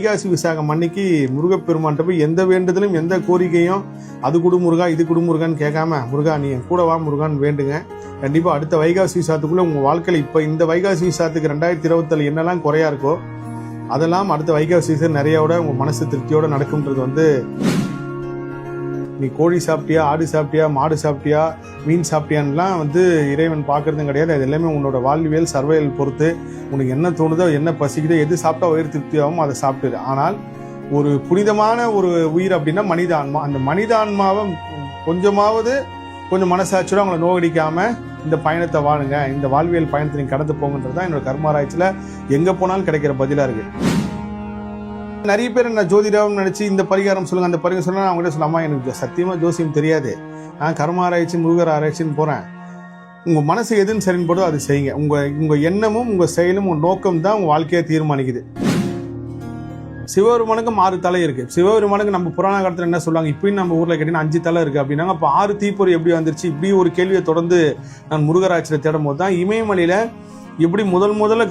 வைகாசி விசாகம் அன்னைக்கு முருகப்பெருமான்ட்ட போய் எந்த வேண்டுதலும் எந்த கோரிக்கையும் அது கொடு முருகா இது கொடு முருகான்னு கேட்காம முருகா நீ என் கூட வா முருகான்னு வேண்டுங்க. கண்டிப்பாக அடுத்த வைகாசி விசாத்துக்குள்ளே உங்கள் வாழ்க்கையில் இப்போ இந்த வைகாசி விசாத்துக்கு 2027 என்னெல்லாம் குறையா இருக்கோ அதெல்லாம் அடுத்த வைகாசி விசா நிறையோட உங்கள் மனசு திருப்தியோட நடக்கும்ன்றது நீ கோழி சாப்பிட்டியா, ஆடு சாப்பிட்டியா, மாடு சாப்பிட்டியா, மீன் சாப்பிட்டியான்லாம் இறைவன் பார்க்கறதும் கிடையாது. அது எல்லாமே உன்னோட வாழ்வியல் சர்வைவல் பொறுத்து உனக்கு என்ன தோணுதோ, என்ன பசிக்குதோ, எது சாப்பிட்டா வயிறு திருப்தியாகவும் அதை சாப்பிட்டுது. ஆனால் ஒரு புனிதமான ஒரு உயிர் அப்படின்னா மனித ஆன்மா. அந்த மனித ஆன்மாவை கொஞ்சம் மனசாட்சியோட அவங்கள நோகடிக்காம இந்த பயணத்தை வாழுங்க, இந்த வாழ்வியல் பயணத்தை நீங்க கடந்து போங்கன்றது தான் என்னோட கர்மாராய்ச்சியில் எங்கே போனாலும் கிடைக்கிற பதிலாக இருக்கு. நிறைய பேர் நான் ஜோதிடம் நினைச்சு இந்த பரிகாரம் சொல்லுங்க அந்த பரிகாரம் சொல்ல நான் அவங்ககிட்ட சொல்லாமா எனக்கு சத்தியமா ஜோசியம் தெரியாது, நான் கர்ம ஆராய்ச்சி முருகர் ஆராய்ச்சின்னு போறேன். உங்க மனசு எதுன்னு சரின்னு போதோ அது செய்யுங்க. உங்க எண்ணமும் உங்க செயலும் உங்க நோக்கம் தான் உங்க வாழ்க்கையை தீர்மானிக்குது. சிவபெருமானுக்கு 6 தலை இருக்கு. சிவபெருமானுக்கு நம்ம புராண காலத்துல என்ன சொல்லுவாங்க, இப்பயும் நம்ம ஊர்ல கேட்டீங்கன்னா 5 தலை இருக்கு அப்படின்னாங்க. அப்ப 6 தீப்பொறி எப்படி வந்துருச்சு? இப்படி ஒரு கேள்வியை தொடர்ந்து நான் முருகராட்சியில தேடும் போது தான் இமயமலையில எப்படி முதல்ல